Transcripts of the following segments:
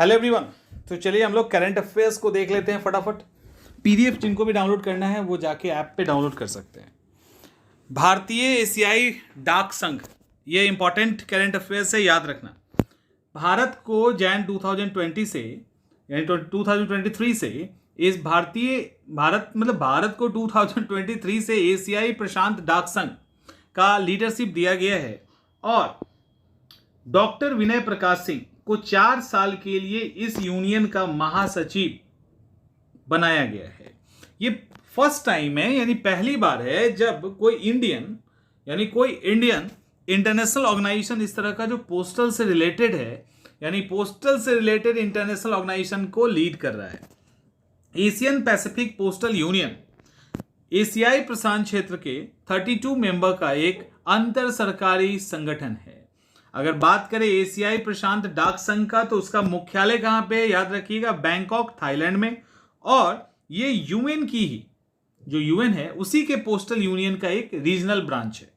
Hello everyone. तो चलिए हम लोग करंट अफेयर्स को देख लेते हैं फटाफट। पीडीएफ जिनको भी डाउनलोड करना है वो जाके ऐप पे डाउनलोड कर सकते हैं। भारतीय एशियाई डाक संघ, ये इंपॉर्टेंट करंट अफेयर्स है, याद रखना। भारत को जैन 2020 से यानी 2023 से इस भारत को 2023 से एशियाई प्रशांत डाक संघ का लीडरशिप दिया गया है और डॉक्टर विनय प्रकाश सिंह को 4 साल के लिए इस यूनियन का महासचिव बनाया गया है। ये फर्स्ट टाइम है, यानी पहली बार है जब कोई इंडियन इंटरनेशनल ऑर्गेनाइजेशन इस तरह का जो पोस्टल से रिलेटेड है, यानी पोस्टल से रिलेटेड इंटरनेशनल ऑर्गेनाइजेशन को लीड कर रहा है। एशियन पैसिफिक पोस्टल यूनियन एशियाई प्रशांत क्षेत्र के 32 मेंबर का एक अंतर सरकारी संगठन है। अगर बात करें एशियाई प्रशांत डाक संघ का, तो उसका मुख्यालय कहां पे है, याद रखिएगा, बैंकॉक, थाईलैंड में। और ये यूएन की ही जो यूएन है उसी के पोस्टल यूनियन का एक रीजनल ब्रांच है।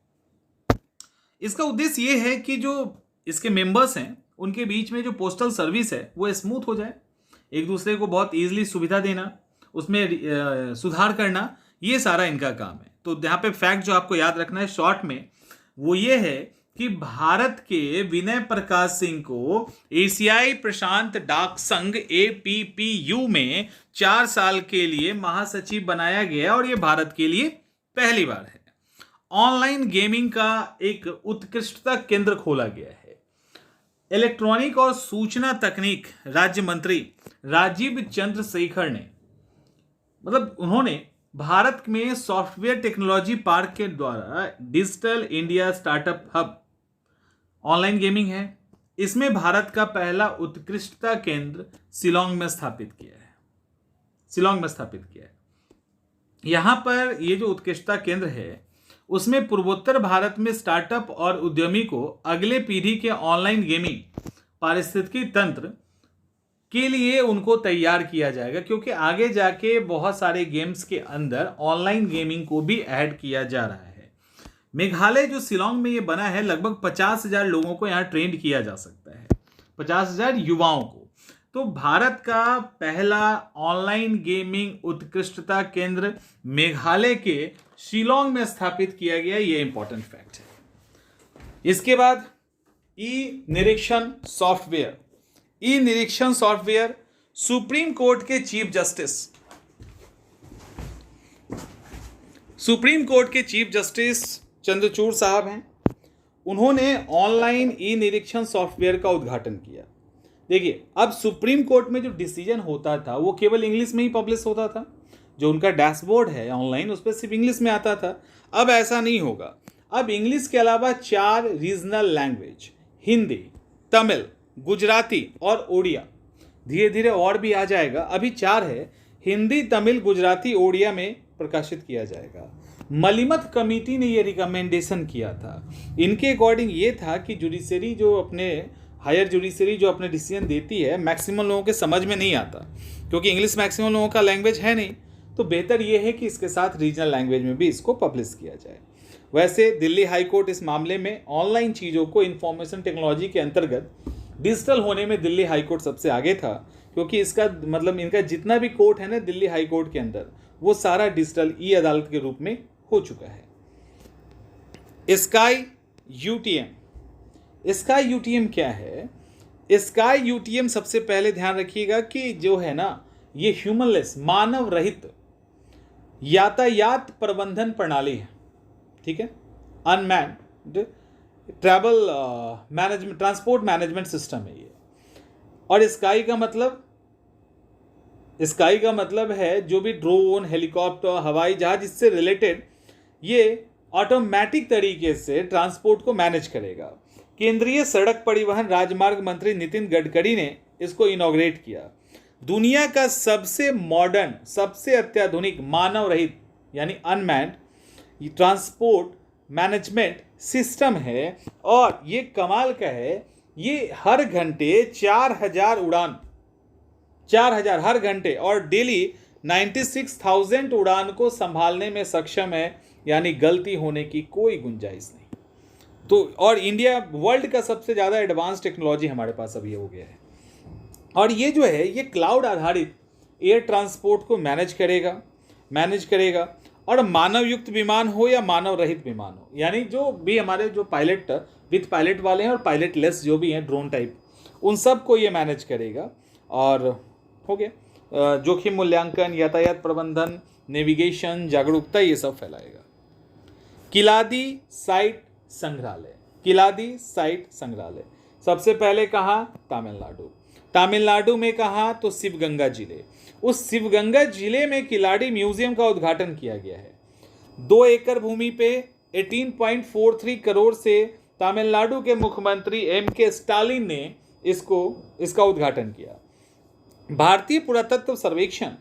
इसका उद्देश्य ये है कि जो इसके मेंबर्स हैं उनके बीच में जो पोस्टल सर्विस है वो स्मूथ हो जाए, एक दूसरे को बहुत ईजिली सुविधा देना, उसमें सुधार करना, ये सारा इनका काम है। तो यहाँ पे फैक्ट जो आपको याद रखना है शॉर्ट में वो ये है कि भारत के विनय प्रकाश सिंह को एशियाई प्रशांत डाक संघ APPU में 4 साल के लिए महासचिव बनाया गया और यह भारत के लिए पहली बार है। ऑनलाइन गेमिंग का एक उत्कृष्टता केंद्र खोला गया है। इलेक्ट्रॉनिक और सूचना तकनीक राज्य मंत्री राजीव चंद्रशेखर ने उन्होंने भारत में सॉफ्टवेयर टेक्नोलॉजी पार्क के द्वारा digital India startup hub online gaming है, इसमें भारत का पहला उत्कृष्टता केंद्र शिलांग में स्थापित किया है। यहां पर ये जो उत्कृष्टता केंद्र है उसमें पूर्वोत्तर भारत में स्टार्टअप और उद्यमी को अगले पीढ़ी के ऑनलाइन गेमिंग पारिस्थितिकी तंत्र के लिए उनको तैयार किया जाएगा, क्योंकि आगे जाके बहुत सारे गेम्स के अंदर ऑनलाइन गेमिंग को भी ऐड किया जा रहा है। मेघालय जो शिलांग में ये बना है, लगभग 50,000 लोगों को यहाँ ट्रेंड किया जा सकता है, 50,000 युवाओं को। तो भारत का पहला ऑनलाइन गेमिंग उत्कृष्टता केंद्र मेघालय के शिलांग में स्थापित किया गया, ये इंपॉर्टेंट फैक्ट है। इसके बाद ई निरीक्षण सॉफ्टवेयर सुप्रीम कोर्ट के चीफ जस्टिस चंद्रचूड़ साहब हैं। उन्होंने ऑनलाइन ई निरीक्षण सॉफ्टवेयर का उद्घाटन किया। देखिए, अब सुप्रीम कोर्ट में जो डिसीजन होता था वो केवल इंग्लिश में ही पब्लिश होता था, जो उनका डैशबोर्ड है ऑनलाइन उस पर सिर्फ इंग्लिश में आता था। अब ऐसा नहीं होगा, अब इंग्लिश के अलावा 4 रीजनल लैंग्वेज, हिंदी, तमिल, गुजराती और ओडिया, धीरे धीरे और भी आ जाएगा, अभी 4 है, हिंदी, तमिल, गुजराती, ओडिया में प्रकाशित किया जाएगा। मलिमत कमेटी ने ये रिकमेंडेशन किया था। इनके अकॉर्डिंग ये था कि हायर जुडिशरी जो अपने डिसीजन देती है, मैक्सिमम लोगों के समझ में नहीं आता, क्योंकि इंग्लिश मैक्सिमम लोगों का लैंग्वेज है नहीं, तो बेहतर ये है कि इसके साथ रीजनल लैंग्वेज में भी इसको पब्लिश किया जाए। वैसे दिल्ली हाई कोर्ट इस मामले में ऑनलाइन चीज़ों को इंफॉर्मेशन टेक्नोलॉजी के अंतर्गत डिजिटल होने में दिल्ली हाई कोर्ट सबसे आगे था, क्योंकि इसका इनका जितना भी कोर्ट है ना दिल्ली हाई कोर्ट के अंदर, वो सारा डिजिटल ई अदालत के रूप में हो चुका है। स्काई यूटीएम क्या है? स्काई यूटीएम सबसे पहले ध्यान रखिएगा कि जो है ना, ये ह्यूमनलेस, मानव रहित यातायात प्रबंधन प्रणाली है, ठीक है, अनमैन्ड ट्रांसपोर्ट मैनेजमेंट सिस्टम है ये। और स्काई का मतलब है जो भी ड्रोन, हेलीकॉप्टर, हवाई जहाज, इससे रिलेटेड ये ऑटोमेटिक तरीके से ट्रांसपोर्ट को मैनेज करेगा। केंद्रीय सड़क परिवहन राजमार्ग मंत्री नितिन गडकरी ने इसको इनॉग्रेट किया। दुनिया का सबसे मॉडर्न, सबसे अत्याधुनिक मानव रहित यानी अनमैन्ड ट्रांसपोर्ट मैनेजमेंट सिस्टम है। और ये कमाल का है, ये हर घंटे 4,000 उड़ान, 4,000 हर घंटे, और डेली 96,000 उड़ान को संभालने में सक्षम है, यानी गलती होने की कोई गुंजाइश नहीं। तो और इंडिया वर्ल्ड का सबसे ज़्यादा एडवांस टेक्नोलॉजी हमारे पास अभी हो गया है। और ये जो है ये क्लाउड आधारित एयर ट्रांसपोर्ट को मैनेज करेगा और मानव युक्त विमान हो या मानव रहित विमान हो, यानी जो भी हमारे जो पायलट विथ पायलट वाले हैं और पायलट लेस जो भी हैं ड्रोन टाइप, उन सब को ये मैनेज करेगा। और हो गया जोखिम मूल्यांकन, यातायात प्रबंधन, नेविगेशन, जागरूकता, ये सब फैलाएगा। किलादी साइट संग्रहालय सबसे पहले कहाँ? तमिलनाडु में कहाँ? तो शिवगंगा जिले। उस शिवगंगा जिले में किलाड़ी म्यूजियम का उद्घाटन किया गया है। 2 एकड़ भूमि पे 18.43 करोड़ से तमिलनाडु के मुख्यमंत्री M.K. स्टालिन ने इसका उद्घाटन किया। भारतीय पुरातत्व सर्वेक्षण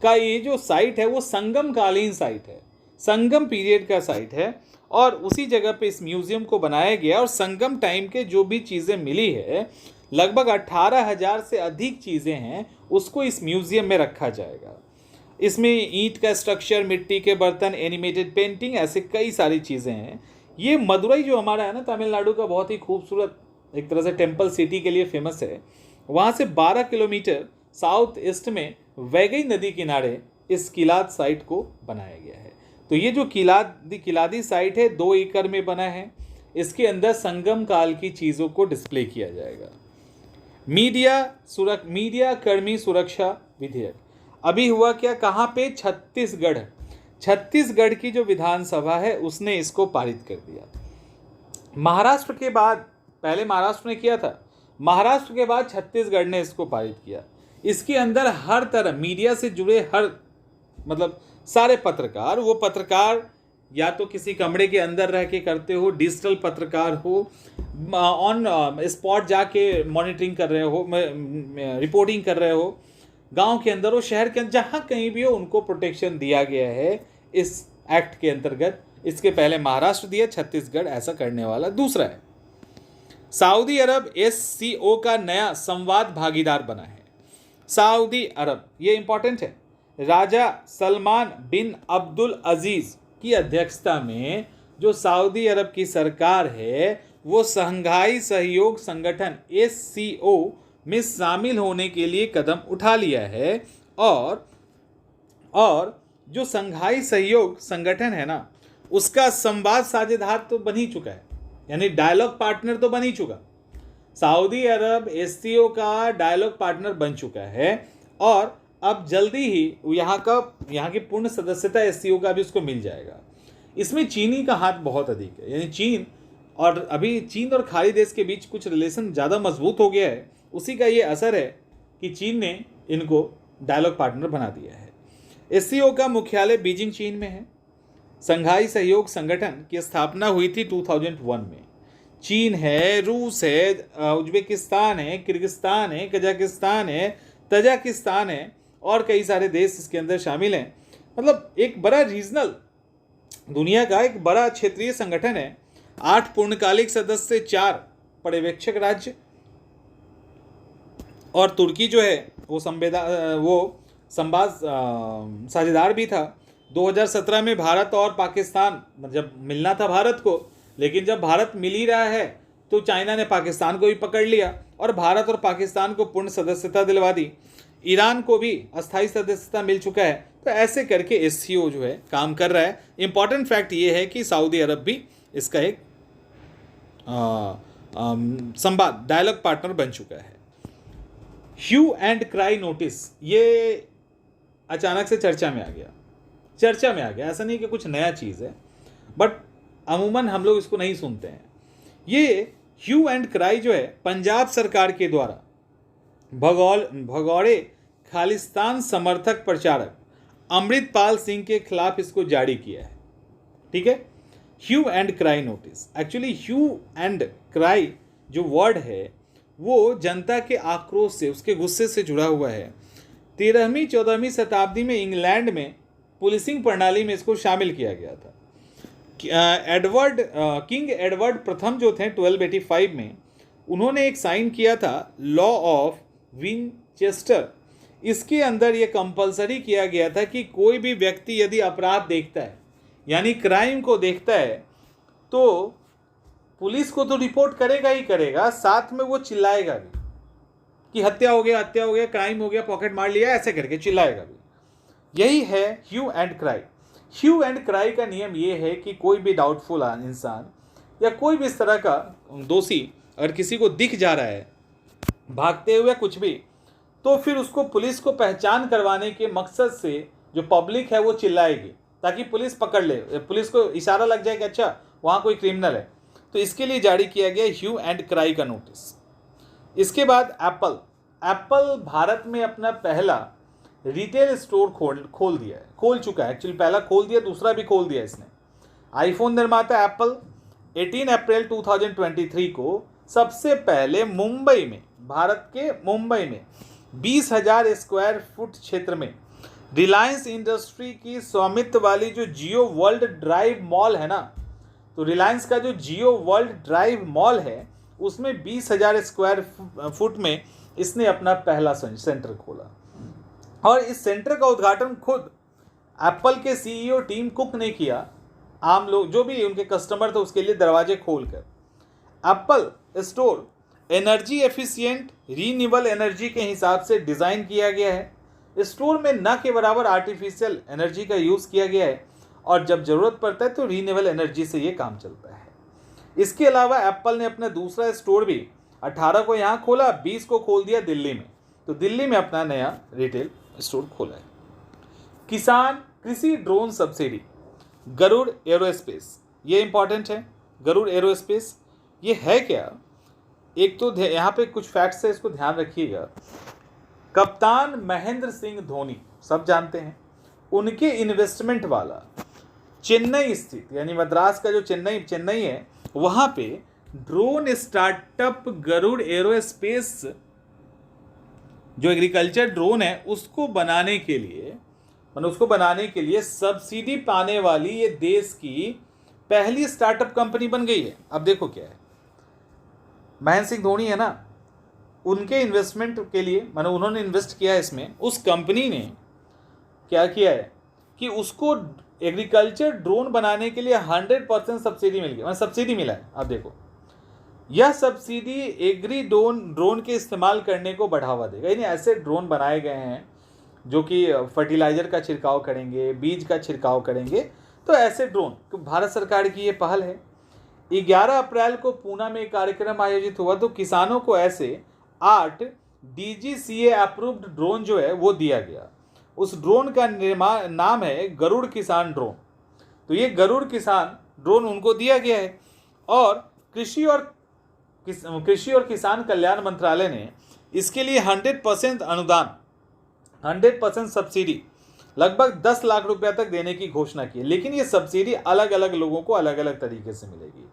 का ये जो साइट है वो संगम कालीन साइट है, संगम पीरियड का साइट है और उसी जगह पे इस म्यूजियम को बनाया गया। और संगम टाइम के जो भी चीज़ें मिली है, लगभग 18,000 से अधिक चीज़ें हैं, उसको इस म्यूजियम में रखा जाएगा। इसमें ईंट का स्ट्रक्चर, मिट्टी के बर्तन, एनिमेटेड पेंटिंग, ऐसे कई सारी चीज़ें हैं। ये मदुरई जो हमारा है ना तमिलनाडु का, बहुत ही खूबसूरत एक तरह से टेम्पल सिटी के लिए फेमस है। वहाँ से 12 किलोमीटर साउथ ईस्ट में वैगई नदी किनारे इस किलाद साइट को बनाया गया है। तो ये जो किलादी साइट है 2 एकड़ में बना है। इसके अंदर संगम काल की चीज़ों को डिस्प्ले किया जाएगा। मीडिया कर्मी सुरक्षा विधेयक अभी हुआ क्या, कहाँ पे? छत्तीसगढ़ की जो विधानसभा है उसने इसको पारित कर दिया। महाराष्ट्र के बाद, पहले महाराष्ट्र ने किया था, महाराष्ट्र के बाद छत्तीसगढ़ ने इसको पारित किया। इसके अंदर हर तरह मीडिया से जुड़े मतलब सारे पत्रकार, वो पत्रकार या तो किसी कमरे के अंदर रह के करते हो, डिजिटल पत्रकार हो, ऑन स्पॉट जाके मॉनिटरिंग कर रहे हो, रिपोर्टिंग कर रहे हो, गांव के अंदर हो, शहर के अंदर, जहाँ कहीं भी हो, उनको प्रोटेक्शन दिया गया है इस एक्ट के अंतर्गत। इसके पहले महाराष्ट्र दिया, छत्तीसगढ़ ऐसा करने वाला दूसरा है। सऊदी अरब SCO का नया संवाद भागीदार बना है। सऊदी अरब, ये इंपॉर्टेंट है, राजा सलमान बिन अब्दुल अजीज की अध्यक्षता में जो सऊदी अरब की सरकार है वो शंघाई सहयोग संगठन SCO में शामिल होने के लिए कदम उठा लिया है। और जो शंघाई सहयोग संगठन है ना, उसका संवाद साझेदार तो बन ही चुका है, यानी डायलॉग पार्टनर तो बन ही चुका। सऊदी अरब SCO का डायलॉग पार्टनर बन चुका है और अब जल्दी ही यहाँ की पूर्ण सदस्यता SCO का भी उसको मिल जाएगा। इसमें चीनी का हाथ बहुत अधिक है, यानी चीन और खाड़ी देश के बीच कुछ रिलेशन ज़्यादा मजबूत हो गया है। उसी का ये असर है कि चीन ने इनको डायलॉग पार्टनर बना दिया है। SCO का मुख्यालय बीजिंग चीन में है। शंघाई सहयोग संगठन की स्थापना हुई थी 2001 में। चीन है, रूस है, उज्बेकिस्तान है, किर्गिस्तान है, कजाकिस्तान है, तजाकिस्तान है और कई सारे देश इसके अंदर शामिल हैं। मतलब एक बड़ा रीजनल, दुनिया का एक बड़ा क्षेत्रीय संगठन है। 8 पूर्णकालिक सदस्य, 4 पर्यवेक्षक राज्य और तुर्की जो है वो संवाद साझेदार भी था। 2017 में भारत और पाकिस्तान, जब मिलना था भारत को, लेकिन जब भारत मिल ही रहा है तो चाइना ने पाकिस्तान को भी पकड़ लिया और भारत और पाकिस्तान को पूर्ण सदस्यता दिलवा दी। ईरान को भी अस्थायी सदस्यता मिल चुका है। तो ऐसे करके SCO जो है काम कर रहा है। इंपॉर्टेंट फैक्ट ये है कि सऊदी अरब भी इसका एक संवाद डायलॉग पार्टनर बन चुका है। ह्यू एंड क्राई नोटिस, ये अचानक से चर्चा में आ गया। ऐसा नहीं कि कुछ नया चीज़ है, बट अमूमन हम लोग इसको नहीं सुनते हैं। ये ह्यू एंड क्राई जो है पंजाब सरकार के द्वारा भगौड़े खालिस्तान समर्थक प्रचारक अमृतपाल सिंह के खिलाफ इसको जारी किया है। ठीक है, hue and cry notice. Actually hue and cry जो वर्ड है वो जनता के आक्रोश से, उसके गुस्से से जुड़ा हुआ है। 13वीं-14वीं शताब्दी में इंग्लैंड में पुलिसिंग प्रणाली में इसको शामिल किया गया था। किंग एडवर्ड प्रथम जो थे 1285 में, उन्होंने एक साइन किया था लॉ ऑफ विनचेस्टर। इसके अंदर ये कंपलसरी किया गया था कि कोई भी व्यक्ति यदि अपराध देखता है, यानी क्राइम को देखता है, तो पुलिस को तो रिपोर्ट करेगा ही करेगा, साथ में वो चिल्लाएगा भी। कि हत्या हो गया, क्राइम हो गया, पॉकेट मार लिया, ऐसे करके चिल्लाएगा भी। यही है hue and cry. Hue and cry का नियम ये है कि कोई भी डाउटफुल इंसान या कोई भी इस तरह का दोषी अगर किसी को दिख जा रहा है भागते हुए कुछ भी, तो फिर उसको पुलिस को पहचान करवाने के मकसद से जो पब्लिक है वो चिल्लाएगी, ताकि पुलिस पकड़ ले, पुलिस को इशारा लग जाए कि अच्छा वहाँ कोई क्रिमिनल है। तो इसके लिए जारी किया गया ह्यू एंड क्राई का नोटिस। इसके बाद एप्पल भारत में अपना पहला रिटेल स्टोर खोल चुका है। एक्चुअली पहला खोल दिया, दूसरा भी खोल दिया इसने। आईफोन निर्माता एप्पल 18 अप्रैल 2023 को सबसे पहले मुंबई में, भारत के मुंबई में 20,000 स्क्वायर फुट क्षेत्र में रिलायंस इंडस्ट्री की स्वामित्व वाली जो जियो वर्ल्ड ड्राइव मॉल है ना, तो रिलायंस का जो जियो वर्ल्ड ड्राइव मॉल है उसमें 20,000 स्क्वायर फुट में इसने अपना पहला सेंटर खोला। और इस सेंटर का उद्घाटन खुद एप्पल के सीईओ टिम कुक ने किया, आम लोग जो भी उनके कस्टमर थे उसके लिए दरवाजे खोलकर। Apple store energy efficient renewable energy के हिसाब से डिज़ाइन किया गया है। स्टोर में न के बराबर आर्टिफिशियल एनर्जी का यूज़ किया गया है और जब ज़रूरत पड़ता है तो रीन्यूएबल एनर्जी से ये काम चलता है। इसके अलावा एप्पल ने अपना दूसरा स्टोर भी 18 को यहाँ खोला, 20 को खोल दिया दिल्ली में। तो दिल्ली में अपना नया रिटेल स्टोर खोला है। किसान कृषि ड्रोन सब्सिडी, गरुड़ एरोस्पेस, ये इंपॉर्टेंट है। गरुड़ एरोस्पेस ये है क्या? एक तो यहाँ पे कुछ फैक्ट्स है, इसको ध्यान रखिएगा। कप्तान महेंद्र सिंह धोनी सब जानते हैं, उनके इन्वेस्टमेंट वाला चेन्नई स्थित, यानी मद्रास का जो चेन्नई है, वहाँ पे ड्रोन स्टार्टअप गरुड़ एरोस्पेस जो एग्रीकल्चर ड्रोन है उसको बनाने के लिए सब्सिडी पाने वाली ये देश की पहली स्टार्टअप कंपनी बन गई है। अब देखो क्या है, महेंद्र सिंह धोनी है ना, उनके इन्वेस्टमेंट के लिए मानो उन्होंने इन्वेस्ट किया है इसमें। उस कंपनी ने क्या किया है कि उसको एग्रीकल्चर ड्रोन बनाने के लिए 100% सब्सिडी मिल गई, मतलब सब्सिडी मिला है। अब देखो, यह सब्सिडी एग्री ड्रोन के इस्तेमाल करने को बढ़ावा देगा। यानी ऐसे ड्रोन बनाए गए हैं जो कि फर्टिलाइजर का छिड़काव करेंगे, बीज का छिड़काव करेंगे। तो ऐसे ड्रोन, तो भारत सरकार की ये पहल है। 11 अप्रैल को पूना में एक कार्यक्रम आयोजित हुआ, तो किसानों को ऐसे 8 DGCA अप्रूव्ड ड्रोन जो है वो दिया गया। उस ड्रोन का नाम है गरुड़ किसान ड्रोन। तो ये गरुड़ किसान ड्रोन उनको दिया गया है। और कृषि और किसान कल्याण मंत्रालय ने इसके लिए 100% अनुदान, 100% सब्सिडी, लगभग 10 लाख रुपया तक देने की घोषणा की है। लेकिन ये सब्सिडी अलग अलग लोगों को अलग अलग तरीके से मिलेगी।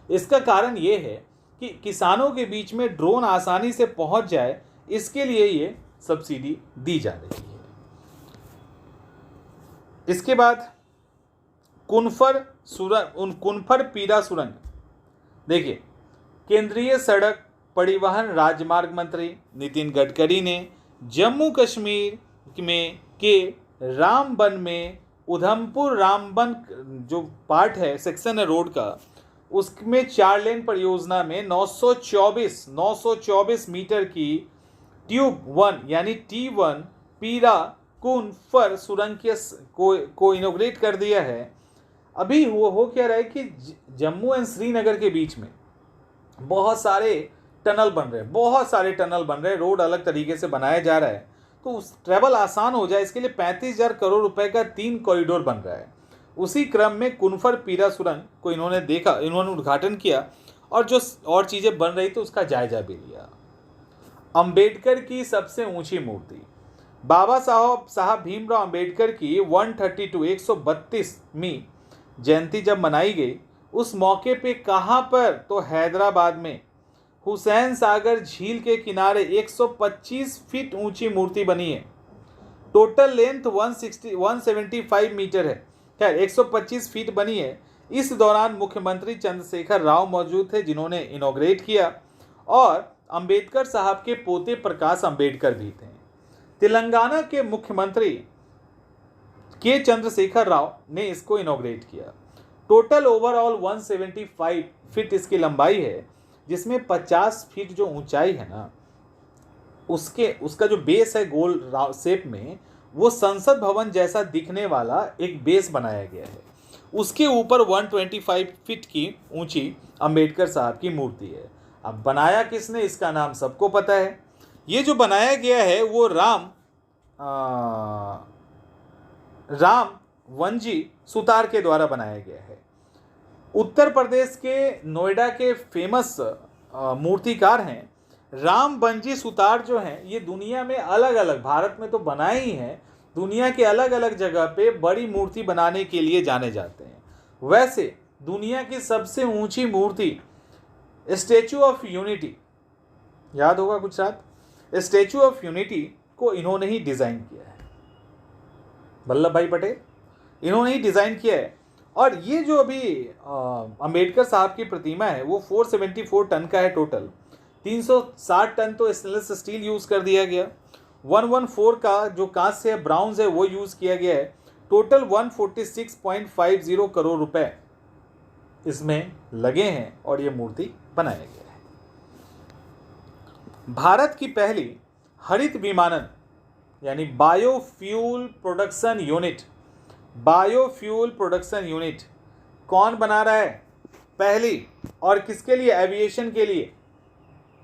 इसका कारण ये है कि किसानों के बीच में ड्रोन आसानी से पहुंच जाए, इसके लिए ये सब्सिडी दी जा रही है। इसके बाद कुनफर पीरा सुरंग। देखिए, केंद्रीय सड़क परिवहन राजमार्ग मंत्री नितिन गडकरी ने जम्मू कश्मीर में के रामबन में उधमपुर रामबन जो पार्ट है, सेक्शन है रोड का, उसमें 4 लेन परियोजना में 924 मीटर की ट्यूब 1 यानी T1 पीरा कुनफर सुरंग को इनोग्रेट कर दिया है। अभी वो हो क्या रहा है कि जम्मू एंड श्रीनगर के बीच में बहुत सारे टनल बन रहे हैं, रोड अलग तरीके से बनाया जा रहा है, तो ट्रैवल आसान हो जाए इसके लिए 35,000 करोड़ रुपए का 3 कॉरिडोर बन रहा है। उसी क्रम में कुनफर पीरा सुरंग को इन्होंने उद्घाटन किया और जो और चीज़ें बन रही थी उसका जायजा भी लिया। अंबेडकर की सबसे ऊंची मूर्ति, बाबा साहब भीमराव अंबेडकर की 132वीं जयंती जब मनाई गई, उस मौके पे कहाँ पर, तो हैदराबाद में हुसैन सागर झील के किनारे 125 फीट ऊंची मूर्ति बनी है। टोटल लेंथ 175 मीटर है। खैर 125 फीट बनी है। इस दौरान मुख्यमंत्री चंद्रशेखर राव मौजूद थे जिन्होंने इनॉग्रेट किया, और अंबेडकर साहब के पोते प्रकाश अंबेडकर भी थे। तेलंगाना के मुख्यमंत्री के चंद्रशेखर राव ने इसको इनॉग्रेट किया। टोटल ओवरऑल 175 फीट इसकी लंबाई है, जिसमें 50 फीट जो ऊंचाई है ना, उसका जो बेस है गोल शेप में, वो संसद भवन जैसा दिखने वाला एक बेस बनाया गया है। उसके ऊपर 125 फीट की ऊंची अंबेडकर साहब की मूर्ति है। अब बनाया किसने, इसका नाम सबको पता है। ये जो बनाया गया है वो राम वंजी सुतार के द्वारा बनाया गया है। उत्तर प्रदेश के नोएडा के फेमस मूर्तिकार हैं राम वंजी सुतार। जो हैं ये दुनिया में अलग अलग, भारत में तो बनाए ही हैं, दुनिया के अलग अलग जगह पे बड़ी मूर्ति बनाने के लिए जाने जाते हैं। वैसे दुनिया की सबसे ऊंची मूर्ति स्टैचू ऑफ यूनिटी, याद होगा गुजरात, स्टैचू ऑफ यूनिटी को इन्होंने ही डिज़ाइन किया है, वल्लभ भाई पटेल इन्होंने ही डिज़ाइन किया है। और ये जो अभी अंबेडकर साहब की प्रतिमा है वो 474 टन का है टोटल। 360 टन तो स्टेनलेस स्टील यूज़ कर दिया गया, 114 का जो कांस्य है ब्राउन्स है वो यूज़ किया गया है। टोटल 146.50 करोड़ रुपए इसमें लगे हैं और ये मूर्ति बनाया गया है। भारत की पहली हरित विमानन यानी बायोफ्यूल प्रोडक्शन यूनिट कौन बना रहा है, पहली, और किसके लिए, एविएशन के लिए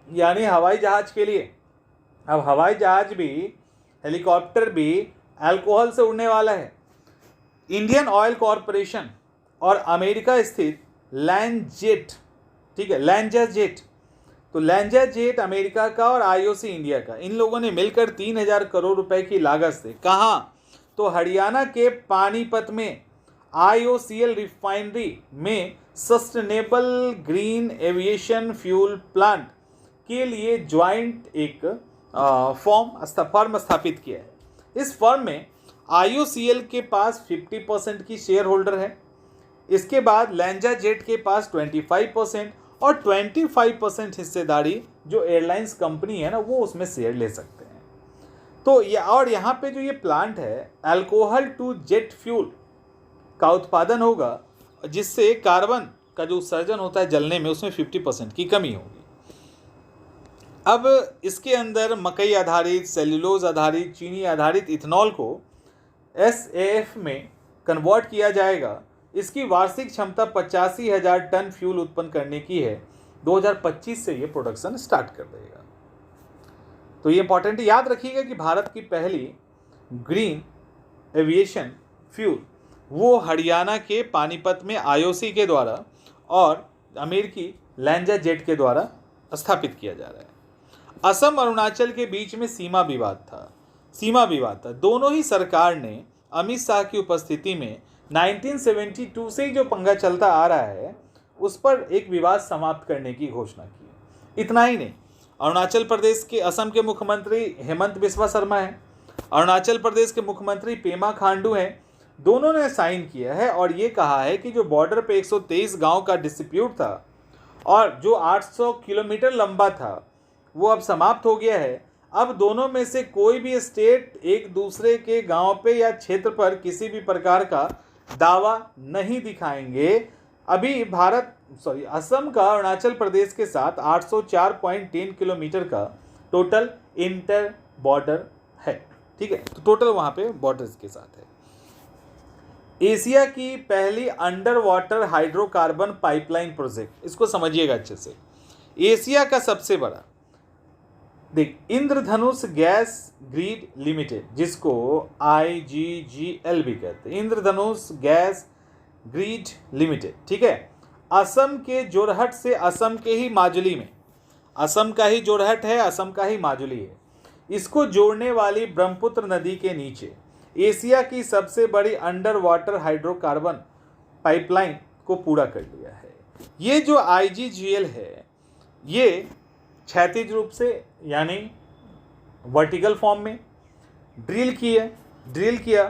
यानी हवाई जहाज के लिए। अब हवाई जहाज भी, हेलीकॉप्टर भी अल्कोहल से उड़ने वाला है। इंडियन ऑयल कॉरपोरेशन और अमेरिका स्थित लैंडजेट, ठीक है, लैंडजेट, तो लैंडजेट अमेरिका का और आईओसी इंडिया का, इन लोगों ने मिलकर 3000 करोड़ रुपए की लागत से, कहाँ, तो हरियाणा के पानीपत में IOCL रिफाइनरी में sustainable green aviation fuel plant के लिए ज्वाइंट एक फर्म स्थापित किया है। इस फर्म में IOCL के पास 50% की शेयर होल्डर है। इसके बाद लैंडजेट के पास 25% और 25% हिस्सेदारी जो एयरलाइंस कंपनी है ना वो उसमें शेयर ले सकते हैं। तो ये, और यहाँ पे जो ये प्लांट है अल्कोहल टू जेट फ्यूल का उत्पादन होगा, जिससे कार्बन का जो उत्सर्जन होता है जलने में उसमें 50% की कमी होगी। अब इसके अंदर मकई आधारित, सेल्यूलोज आधारित, चीनी आधारित इथेनॉल को SAF में कन्वर्ट किया जाएगा। इसकी वार्षिक क्षमता 85,000 टन फ्यूल उत्पन्न करने की है। 2025 से ये प्रोडक्शन स्टार्ट कर देगा। तो ये इंपॉर्टेंट याद रखिएगा कि भारत की पहली ग्रीन एविएशन फ्यूल वो हरियाणा के पानीपत में IOC के द्वारा और अमेरिकी लैंडजेट के द्वारा स्थापित किया जा रहा है। असम अरुणाचल के बीच में सीमा विवाद था। दोनों ही सरकार ने अमित शाह की उपस्थिति में 1972 से जो पंगा चलता आ रहा है उस पर एक विवाद समाप्त करने की घोषणा की। इतना ही नहीं, अरुणाचल प्रदेश के, असम के मुख्यमंत्री हेमंत बिस्वा शर्मा हैं, अरुणाचल प्रदेश के मुख्यमंत्री पेमा खांडू हैं, दोनों ने साइन किया है और ये कहा है कि जो बॉर्डर पे 123 गांव का डिस्प्यूट था और जो 800 किलोमीटर लंबा था वो अब समाप्त हो गया है। अब दोनों में से कोई भी स्टेट एक दूसरे के गांव पे या क्षेत्र पर किसी भी प्रकार का दावा नहीं दिखाएंगे। अभी असम का अरुणाचल प्रदेश के साथ 804.10 किलोमीटर का टोटल इंटर बॉर्डर है, ठीक है, तो टोटल वहां पे बॉर्डर्स के साथ है। एशिया की पहली under water hydrocarbon pipeline project, इसको समझिएगा अच्छे से। एशिया का सबसे बड़ा, देख, इंद्रधनुष गैस ग्रिड लिमिटेड, जिसको IGGL भी कहते हैं, इंद्रधनुष गैस ग्रिड लिमिटेड, ठीक है, असम के जोरहट से, असम के ही माजुली में, असम का ही जोरहट है, असम का ही माजुली है, इसको जोड़ने वाली ब्रह्मपुत्र नदी के नीचे एशिया की सबसे बड़ी अंडर वाटर हाइड्रोकार्बन पाइपलाइन को पूरा कर लिया है। ये जो IGGL है ये क्षैतिज रूप से यानी वर्टिकल फॉर्म में ड्रिल किया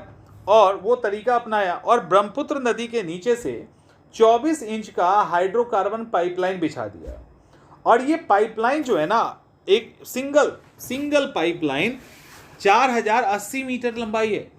और वो तरीका अपनाया और ब्रह्मपुत्र नदी के नीचे से 24 इंच का हाइड्रोकार्बन पाइपलाइन बिछा दिया। और ये पाइपलाइन जो है ना, एक सिंगल पाइपलाइन 4080 मीटर लंबाई है।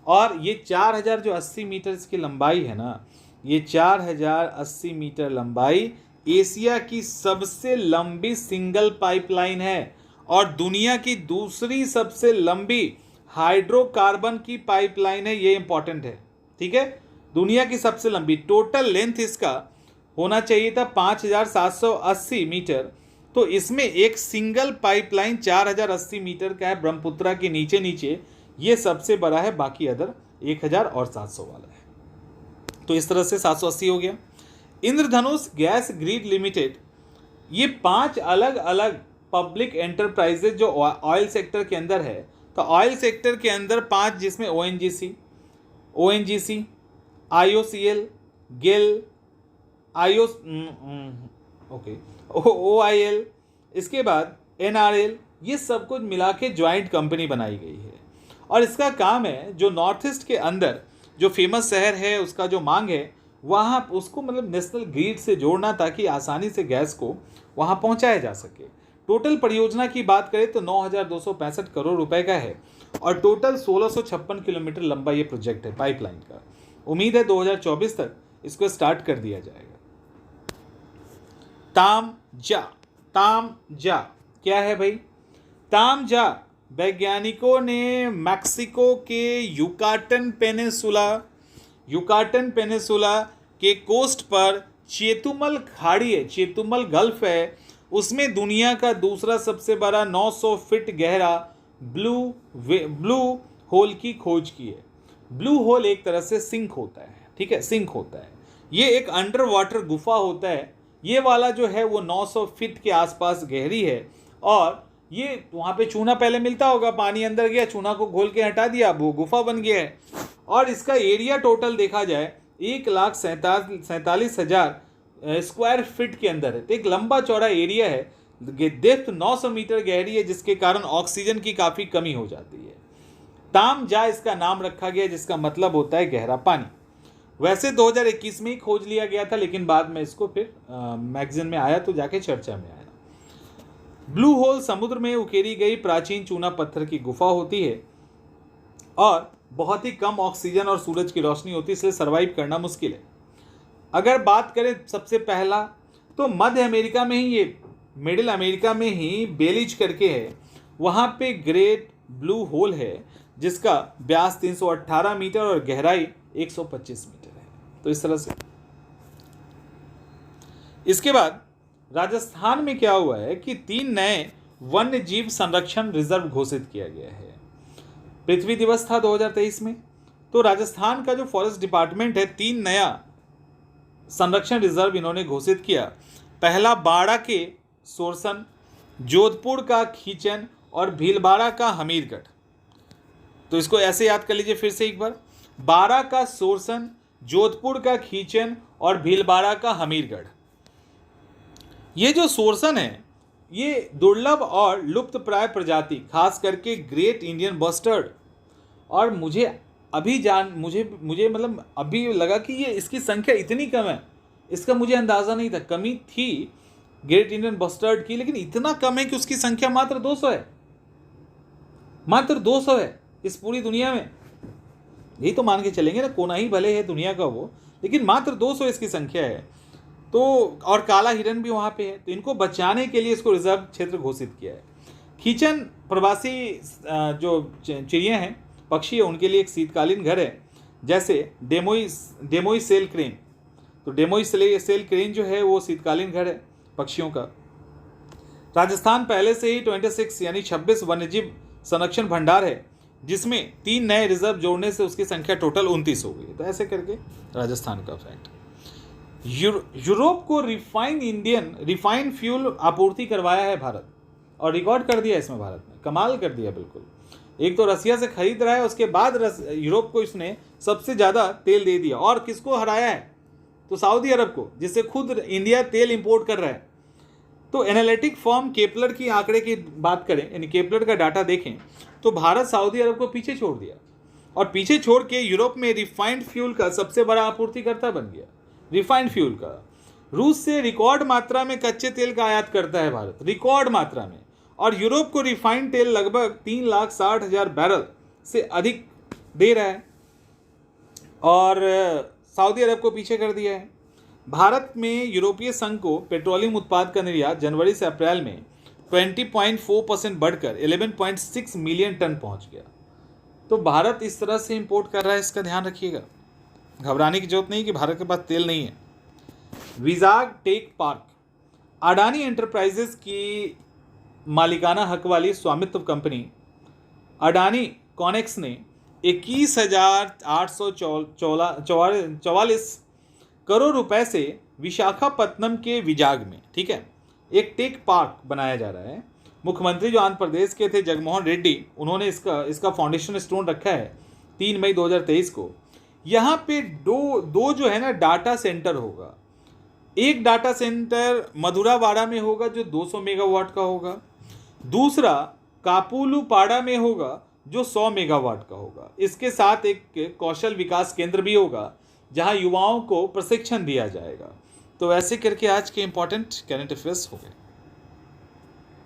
और ये 4000 जो 80 मीटर की लंबाई है ना, ये 4080 मीटर लंबाई एशिया की सबसे लंबी सिंगल पाइपलाइन है। और दुनिया की दूसरी सबसे लंबी हाइड्रोकार्बन की पाइपलाइन है, ये इंपॉर्टेंट है, ठीक है। दुनिया की सबसे लंबी, टोटल लेंथ इसका होना चाहिए था 5780 मीटर, तो इसमें एक सिंगल पाइपलाइन 4080 मीटर का है ब्रह्मपुत्रा के नीचे नीचे, ये सबसे बड़ा है, बाकी अदर 1000 और 700 वाला है। तो इस तरह से 780 हो गया। इंद्रधनुष गैस ग्रिड लिमिटेड, ये 5 अलग अलग पब्लिक एंटरप्राइजेज जो ऑयल सेक्टर के अंदर है, तो ऑयल सेक्टर के अंदर 5, जिसमें ONGC, IOCL, गेल, OIL, इसके बाद NRL, ये सब कुछ मिला के ज्वाइंट कंपनी बनाई गई है। और इसका काम है जो नॉर्थ ईस्ट के अंदर जो फेमस शहर है उसका जो मांग है वहाँ उसको मतलब नेशनल ग्रिड से जोड़ना, ताकि आसानी से गैस को वहाँ पहुँचाया जा सके। टोटल परियोजना की बात करें तो 9265 करोड़ रुपए का है और टोटल 1656 किलोमीटर लंबा ये प्रोजेक्ट है पाइपलाइन का। उम्मीद है 2024 तक इसको स्टार्ट कर दिया जाएगा। तामजा क्या है भाई? तामजा वैज्ञानिकों ने मैक्सिको के युकाटन पेनिनसुला के कोस्ट पर चेतुमल खाड़ी है, चेतुमल गल्फ है, उसमें दुनिया का दूसरा सबसे बड़ा 900 फीट गहरा ब्लू होल की खोज की है। ब्लू होल एक तरह से सिंक होता है, ठीक है, सिंक होता है। ये एक अंडर वाटर गुफा होता है। ये वाला जो है वो 900 फीट के आसपास गहरी है और ये वहाँ पे चूना पहले मिलता होगा, पानी अंदर गया, चूना को घोल के हटा दिया, वो गुफा बन गया है। और इसका एरिया टोटल देखा जाए 1,47,000 स्क्वायर फीट के अंदर है। तो एक लंबा चौड़ा एरिया है, डेप्थ 900 मीटर गहरी है, जिसके कारण ऑक्सीजन की काफ़ी कमी हो जाती है। तामजा इसका नाम रखा गया, जिसका मतलब होता है गहरा पानी। वैसे 2021 में ही खोज लिया गया था, लेकिन बाद में इसको फिर मैगजीन में आया तो जाके चर्चा में आया। ब्लू होल समुद्र में उकेरी गई प्राचीन चूना पत्थर की गुफा होती है और बहुत ही कम ऑक्सीजन और सूरज की रोशनी होती है, इसलिए सर्वाइव करना मुश्किल है। अगर बात करें सबसे पहला, तो मध्य अमेरिका में ही, ये मिडिल अमेरिका में ही बेलिज करके है, वहाँ पे ग्रेट ब्लू होल है, जिसका व्यास 318 मीटर और गहराई 125 मीटर है। तो इस तरह से। इसके बाद राजस्थान में क्या हुआ है कि 3 नए वन्य जीव संरक्षण रिजर्व घोषित किया गया है। पृथ्वी दिवस था 2023 में, तो राजस्थान का जो फॉरेस्ट डिपार्टमेंट है 3 नया संरक्षण रिजर्व इन्होंने घोषित किया। पहला बाड़ा के सोरसन, जोधपुर का खीचन और भीलवाड़ा का हमीरगढ़। तो इसको ऐसे याद कर लीजिए फिर से एक बार, बाड़ा का सोरसन, जोधपुर का खीचन और भीलवाड़ा का हमीरगढ़। ये जो सोरसन है ये दुर्लभ और लुप्त प्राय प्रजाति, खास करके ग्रेट इंडियन बस्टर्ड, और मुझे मतलब अभी लगा कि ये इसकी संख्या इतनी कम है, इसका मुझे अंदाज़ा नहीं था। कमी थी ग्रेट इंडियन बस्टर्ड की, लेकिन इतना कम है कि उसकी संख्या मात्र 200 है, मात्र 200 है इस पूरी दुनिया में। यही तो मान के चलेंगे ना, कोना ही भले है दुनिया का वो, लेकिन मात्र 200 इसकी संख्या है। तो और काला हिरन भी वहाँ पे है, तो इनको बचाने के लिए इसको रिजर्व क्षेत्र घोषित किया है। खीचन प्रवासी जो चिड़िया हैं, पक्षी है, उनके लिए एक शीतकालीन घर है, जैसे डेमोई सेल क्रेन। तो डेमोई सेल क्रेन जो है वो शीतकालीन घर है पक्षियों का। राजस्थान पहले से ही 26 यानी 26 वन्यजीव संरक्षण भंडार है, जिसमें 3 नए रिजर्व जोड़ने से उसकी संख्या टोटल 29 हो गई। तो ऐसे करके राजस्थान का फैक्ट। यूरोप को रिफाइंड फ्यूल आपूर्ति करवाया है भारत, और रिकॉर्ड कर दिया इसमें भारत ने, कमाल कर दिया बिल्कुल। एक तो रसिया से खरीद रहा है, उसके बाद यूरोप को इसने सबसे ज़्यादा तेल दे दिया। और किसको हराया है? तो सऊदी अरब को, जिससे खुद इंडिया तेल इंपोर्ट कर रहा है। तो एनालिटिक फर्म केपलर की आंकड़े की बात करें, यानी केपलर का डाटा देखें, तो भारत सऊदी अरब को पीछे छोड़ दिया, और पीछे छोड़ के यूरोप में रिफाइंड फ्यूल का सबसे बड़ा आपूर्तिकर्ता बन गया। रिफाइंड फ्यूल का रूस से रिकॉर्ड मात्रा में कच्चे तेल का आयात करता है भारत, रिकॉर्ड मात्रा में, और यूरोप को रिफाइंड तेल लगभग 3,60,000 बैरल से अधिक दे रहा है, और सऊदी अरब को पीछे कर दिया है। भारत में यूरोपीय संघ को पेट्रोलियम उत्पाद का निर्यात जनवरी से अप्रैल में 20.4% बढ़कर 11.6 मिलियन टन पहुंच गया। तो भारत इस तरह से इंपोर्ट कर रहा है, इसका ध्यान रखिएगा। घबराने की जरूरत नहीं कि भारत के पास तेल नहीं है। Vizag tech park, Adani enterprises की मालिकाना हक वाली स्वामित्व कंपनी अडानी कॉनेक्स ने 21,844 करोड़ रुपए से विशाखापत्तनम के विजाग में, ठीक है, एक टेक पार्क बनाया जा रहा है। मुख्यमंत्री जो आंध्र प्रदेश के थे जगनमोहन रेड्डी, उन्होंने इसका फाउंडेशन स्टोन रखा है 3 मई 2023 को। यहाँ पे दो जो है ना डाटा सेंटर होगा। एक डाटा सेंटर मधुरावाड़ा में होगा जो 200 मेगावाट का होगा, दूसरा कापुलुपाड़ा में होगा जो 100 मेगावाट का होगा। इसके साथ एक कौशल विकास केंद्र भी होगा जहां युवाओं को प्रशिक्षण दिया जाएगा। तो ऐसे करके आज के इंपॉर्टेंट करंट अफेयर्स हो गए।